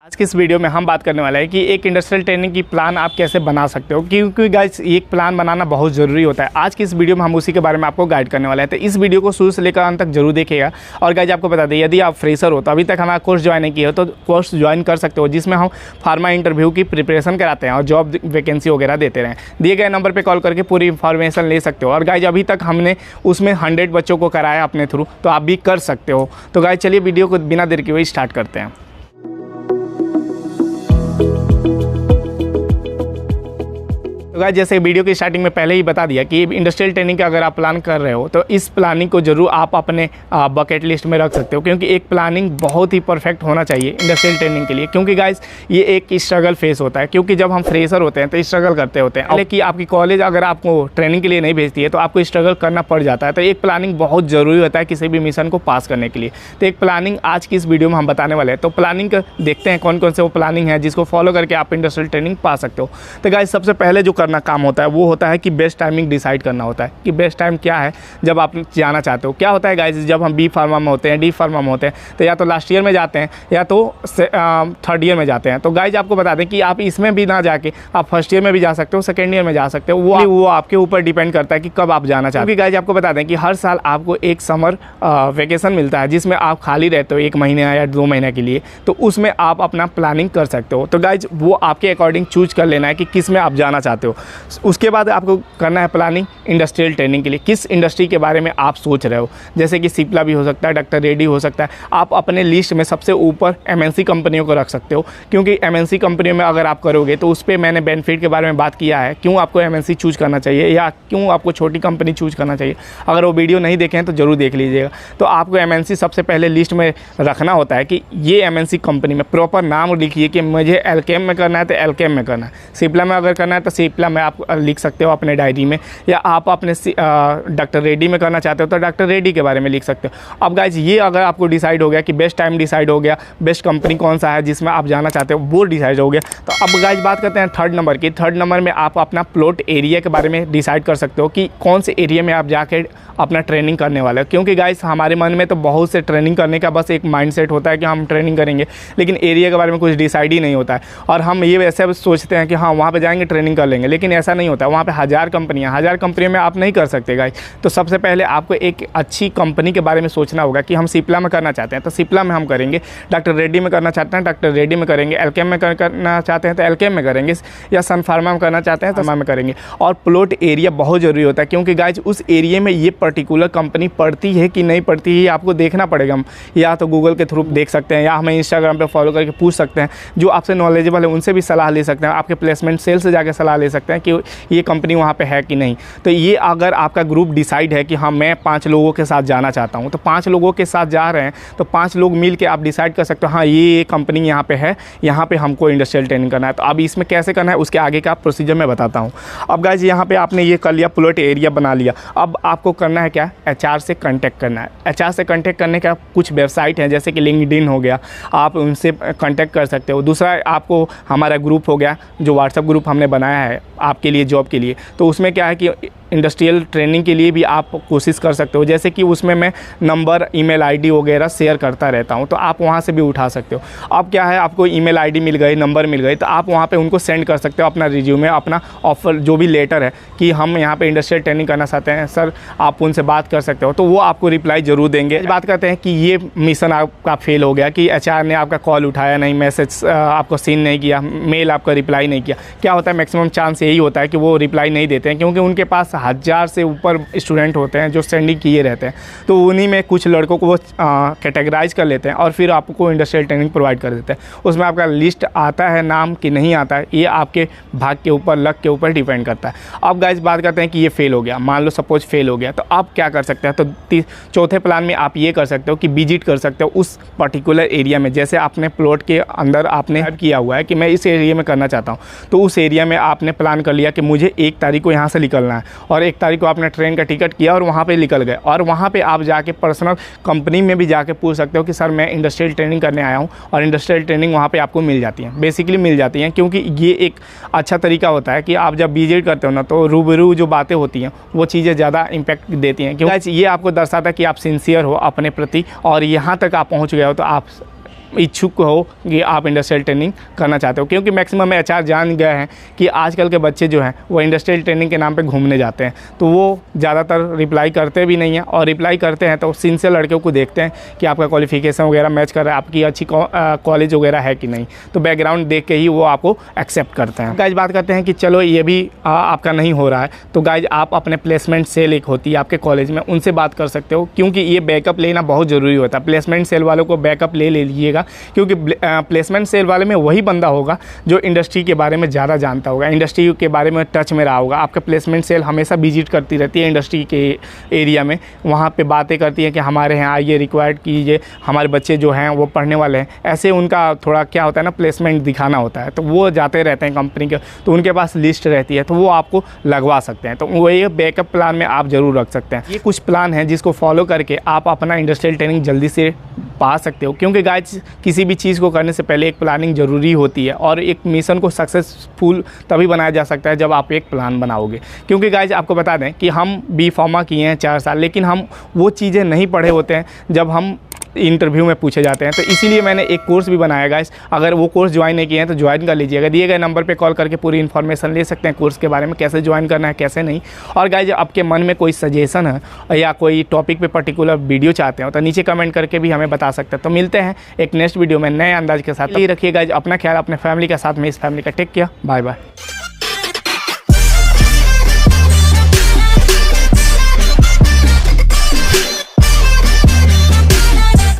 आज की इस वीडियो में हम बात करने वाले हैं कि एक इंडस्ट्रियल ट्रेनिंग की प्लान आप कैसे बना सकते हो, क्योंकि गाइस एक प्लान बनाना बहुत ज़रूरी होता है। आज की इस वीडियो में हम उसी के बारे में आपको गाइड करने वाले हैं, तो इस वीडियो को शुरू से लेकर अंत तक जरूर देखिएगा। और गाइस आपको बता दें, यदि आप फ्रेशर हो तो अभी तक हमारा कोर्स ज्वाइन नहीं किया हो तो कोर्स ज्वाइन कर सकते हो, जिसमें हम फार्मा इंटरव्यू की प्रिपरेशन कराते हैं और जॉब वैकेंसी वगैरह देते हैं। दिए गए नंबर पर कॉल करके पूरी इन्फॉर्मेशन ले सकते हो। और गाइस अभी तक हमने उसमें 100 बच्चों को कराया अपने थ्रू, तो आप भी कर सकते हो। तो गाइस चलिए वीडियो को बिना देर किए हुए स्टार्ट करते हैं। तो गाइस जैसे वीडियो की स्टार्टिंग में पहले ही बता दिया कि इंडस्ट्रियल ट्रेनिंग का अगर आप प्लान कर रहे हो तो इस प्लानिंग को जरूर आप अपने बकेट लिस्ट में रख सकते हो, क्योंकि एक प्लानिंग बहुत ही परफेक्ट होना चाहिए इंडस्ट्रियल ट्रेनिंग के लिए। क्योंकि गाइस ये एक स्ट्रगल फेस होता है, क्योंकि जब हम फ्रेशर होते हैं तो स्ट्रगल करते होते हैं। लेकिन आपकी कॉलेज अगर आपको ट्रेनिंग के लिए नहीं भेजती है तो आपको स्ट्रगल करना पड़ जाता है। तो एक प्लानिंग बहुत ज़रूरी होता है किसी भी मिशन को पास करने के लिए। तो एक प्लानिंग आज की इस वीडियो में हम बताने वाले हैं। तो प्लानिंग देखते हैं कौन कौन से वो प्लानिंग है जिसको फॉलो करके आप इंडस्ट्रियल ट्रेनिंग पा सकते हो। तो गाइस सबसे पहले जो करना काम होता है वो होता है कि बेस्ट टाइमिंग डिसाइड करना होता है कि बेस्ट टाइम क्या है जब आप जाना चाहते हो। क्या होता है गाइस, जब हम बी फार्मा में होते हैं, डी फार्मा में होते हैं, तो या तो लास्ट ईयर में जाते हैं या तो थर्ड ईयर में जाते हैं। तो गाइस आपको बता दें कि आप इसमें भी ना जाके आप फर्स्ट ईयर में भी जा सकते हो, सेकेंड ईयर में जा सकते हो। वो आपके ऊपर डिपेंड करता है कि कब आप जाना चाहते हो। क्योंकि गाइस आपको बता दें कि हर साल आपको एक समर वेकेशन मिलता है जिसमें आप खाली रहते हो 1 महीने या 2 महीने के लिए, तो उसमें आप अपना प्लानिंग कर सकते हो। तो गाइस वो आपके अकॉर्डिंग चूज कर लेना है कि किस में आप जाना चाहते हो। उसके बाद आपको करना है प्लानिंग इंडस्ट्रियल ट्रेनिंग के लिए, किस इंडस्ट्री के बारे में आप सोच रहे हो। जैसे कि सिप्ला भी हो सकता है, डॉक्टर रेड्डी हो सकता है। आप अपने लिस्ट में सबसे ऊपर एमएनसी कंपनियों को रख सकते हो, क्योंकि एमएनसी कंपनियों में अगर आप करोगे तो उस पर मैंने बेनिफिट के बारे में बात किया है, क्यों आपको एमएनसी चूज करना चाहिए या क्यों आपको छोटी कंपनी चूज करना चाहिए। अगर वो वीडियो नहीं देखें तो जरूर देख लीजिएगा। तो आपको एमएनसी सबसे पहले लिस्ट में रखना होता है कि ये एमएनसी कंपनी में प्रॉपर नाम लिखिए कि मुझे एल्केम में करना है तो एल्केम में करना है, सिप्ला में अगर करना है तो सिप्ला में आप लिख सकते हो अपने डायरी में, या आप अपने डॉक्टर रेड्डी में करना चाहते हो तो डॉक्टर रेड्डी के बारे में लिख सकते हो। अब गाइज ये अगर आपको डिसाइड हो गया कि बेस्ट टाइम डिसाइड हो गया, बेस्ट कंपनी कौन सा है जिसमें आप जाना चाहते हो वो डिसाइड हो गया, तो अब गाइज बात करते हैं थर्ड नंबर की। थर्ड नंबर में आप अपना प्लॉट एरिया के बारे में डिसाइड कर सकते हो कि कौन से एरिया में आप जाके अपना ट्रेनिंग करने वाले हो। क्योंकि गाइज हमारे मन में तो बहुत से ट्रेनिंग करने का बस एक माइंडसेट होता है कि हम ट्रेनिंग करेंगे, लेकिन एरिया के बारे में कुछ डिसाइड ही नहीं होता है। और हम ये वैसे सोचते हैं कि हाँ वहाँ पे जाएंगे ट्रेनिंग कर लेंगे, लेकिन ऐसा नहीं होता। वहाँ पे 1000 कंपनियों में आप नहीं कर सकते गाइस। तो सबसे पहले आपको एक अच्छी कंपनी के बारे में सोचना होगा कि हम सिप्ला में करना चाहते हैं तो सिप्ला में हम करेंगे, डॉक्टर रेड्डी में करना चाहते हैं डॉक्टर रेड्डी में करेंगे, एल्केम में करना चाहते हैं तो एल्केम में करेंगे, या सन फार्मा में करना चाहते हैं तो में करेंगे। और प्लॉट एरिया बहुत ज़रूरी होता है, क्योंकि गाइस उस एरिया में ये पर्टिकुलर कंपनी पड़ती है कि नहीं पड़ती है आपको देखना पड़ेगा। हम या तो गूगल के थ्रू देख सकते हैं, या हमें इंस्टाग्राम पर फॉलो करके पूछ सकते हैं, जो आपसे नॉलेजेबल है उनसे भी सलाह ले सकते हैं, आपके प्लेसमेंट सेल से जाकर सलाह ले सकते हैं कि ये कंपनी वहाँ पर है कि नहीं। तो ये अगर आपका ग्रुप डिसाइड है कि हाँ मैं 5 लोगों के साथ जाना चाहता हूँ, तो 5 लोगों के साथ जा रहे हैं तो 5 लोग मिल के आप डिसाइड कर सकते हो हाँ ये कंपनी यहाँ पे है, यहाँ पे हमको इंडस्ट्रियल ट्रेनिंग करना है। तो अब इसमें कैसे करना है उसके आगे का प्रोसीजर मैं बताता हूँ। अब गाइस यहाँ पे आपने ये कर लिया, प्लॉट एरिया बना लिया। अब आपको करना है क्या, एचआर से कांटेक्ट करना है। एचआर से कांटेक्ट करने का कुछ वेबसाइट है, जैसे कि लिंक्डइन हो गया, आप उनसे कांटेक्ट कर सकते हो। दूसरा आपको हमारा ग्रुप हो गया, जो व्हाट्सएप ग्रुप हमने बनाया है आपके लिए जॉब के लिए, तो उसमें क्या है कि इंडस्ट्रियल ट्रेनिंग के लिए भी आप कोशिश कर सकते हो। जैसे कि उसमें मैं नंबर, ईमेल आईडी वगैरह शेयर करता रहता हूं, तो आप वहां से भी उठा सकते हो। अब क्या है, आपको ईमेल आईडी मिल गई, नंबर मिल गई, तो आप वहां पे उनको सेंड कर सकते हो अपना रिज्यूमे, अपना ऑफर जो भी लेटर है कि हम यहाँ पे इंडस्ट्रियल ट्रेनिंग करना चाहते हैं सर, आप उनसे बात कर सकते हो। तो वो आपको रिप्लाई ज़रूर देंगे। बात करते हैं कि ये मिशन आपका फेल हो गया कि एचआर ने आपका कॉल उठाया नहीं, मैसेज आपको सीन नहीं किया, मेल आपका रिप्लाई नहीं किया। क्या होता है, मैक्सिमम चांस यही होता है कि वो रिप्लाई नहीं देते हैं, क्योंकि उनके पास 1000 से ऊपर स्टूडेंट होते हैं जो सेंडिंग किए रहते हैं। तो उन्हीं में कुछ लड़कों को वो कैटेगराइज कर लेते हैं और फिर आपको इंडस्ट्रियल ट्रेनिंग प्रोवाइड कर देते हैं। उसमें आपका लिस्ट आता है नाम कि नहीं आता है, ये आपके भाग के ऊपर, लक के ऊपर डिपेंड करता है। अब गाइस बात करते हैं कि ये फेल हो गया, मान लो सपोज फेल हो गया, तो आप क्या कर सकते हैं। तो चौथे प्लान में आप ये कर सकते हो कि विजिट कर सकते हो उस पर्टिकुलर एरिया में। जैसे आपने प्लॉट के अंदर आपने किया हुआ है कि मैं इस एरिया में करना चाहता हूँ, तो उस एरिया में आपने प्लान कर लिया कि मुझे 1 तारीख को यहाँ से निकलना है, और 1 तारीख को आपने ट्रेन का टिकट किया और वहाँ पे निकल गए। और वहाँ पे आप जाके पर्सनल कंपनी में भी जाके पूछ सकते हो कि सर मैं इंडस्ट्रियल ट्रेनिंग करने आया हूँ, और इंडस्ट्रियल ट्रेनिंग वहाँ पे आपको मिल जाती है, बेसिकली मिल जाती हैं। क्योंकि ये एक अच्छा तरीका होता है कि आप जब विजिट करते हो ना, तो रूबरू जो बातें होती हैं वो चीज़ें ज़्यादा इम्पैक्ट देती हैं, क्योंकि ये आपको दर्शाता है कि आप सिंसियर हो अपने प्रति, और यहाँ तक आप पहुँच गए हो तो आप इच्छुक हो कि आप इंडस्ट्रियल ट्रेनिंग करना चाहते हो, क्योंकि मैक्सिमम एचआर जान गए हैं कि आजकल के बच्चे जो हैं वो इंडस्ट्रियल ट्रेनिंग के नाम पे घूमने जाते हैं, तो वो ज़्यादातर रिप्लाई करते भी नहीं हैं, और रिप्लाई करते हैं तो सिंसियर लड़कियों को देखते हैं कि आपका क्वालिफिकेशन वगैरह मैच कर रहा है, आपकी अच्छी कॉलेज वगैरह है कि नहीं, तो बैकग्राउंड देख के ही वो आपको एक्सेप्ट करते हैं। गाइज बात करते हैं कि चलो ये भी आपका नहीं हो रहा है, तो गाइज आप अपने प्लेसमेंट सेल एक होती है आपके कॉलेज में, उनसे बात कर सकते हो, क्योंकि ये बैकअप लेना बहुत ज़रूरी होता है। प्लेसमेंट सेल वालों को बैकअप ले लीजिएगा, क्योंकि प्लेसमेंट सेल वाले में वही बंदा होगा जो इंडस्ट्री के बारे में ज़्यादा जानता होगा, इंडस्ट्री के बारे में टच में रहा होगा। आपका प्लेसमेंट सेल हमेशा विजिट करती रहती है इंडस्ट्री के एरिया में, वहाँ पे बातें करती है कि हमारे यहाँ आइए, रिक्वायर्ड कीजिए, हमारे बच्चे जो हैं वो पढ़ने वाले हैं, ऐसे उनका थोड़ा क्या होता है ना, प्लेसमेंट दिखाना होता है, तो वो जाते रहते हैं कंपनी के, तो उनके पास लिस्ट रहती है, तो वो आपको लगवा सकते हैं। तो वही बैकअप प्लान में आप ज़रूर रख सकते हैं। ये कुछ प्लान है जिसको फॉलो करके आप अपना इंडस्ट्रियल ट्रेनिंग जल्दी से पा सकते हो, क्योंकि गाइज किसी भी चीज़ को करने से पहले एक प्लानिंग ज़रूरी होती है, और एक मिशन को सक्सेसफुल तभी बनाया जा सकता है जब आप एक प्लान बनाओगे। क्योंकि गाइज आपको बता दें कि हम बी फार्मा किए हैं 4 साल, लेकिन हम वो चीज़ें नहीं पढ़े होते हैं जब हम इंटरव्यू में पूछे जाते हैं, तो इसीलिए मैंने एक कोर्स भी बनाया गाइस। अगर वो कोर्स ज्वाइन नहीं किए हैं तो ज्वाइन कर लीजिएगा, दिए गए नंबर पे कॉल करके पूरी इन्फॉर्मेशन ले सकते हैं कोर्स के बारे में, कैसे ज्वाइन करना है कैसे नहीं। और गाइस आपके मन में कोई सजेशन है या कोई टॉपिक पे पर्टिकुलर वीडियो चाहते हो तो नीचे कमेंट करके भी हमें बता सकते हैं। तो मिलते हैं एक नेक्स्ट वीडियो में नए अंदाज के साथ। यही रखिए गाइस अपना ख्याल, अपने फैमिली के साथ में, इस फैमिली का टेक केयर, बाय बाय।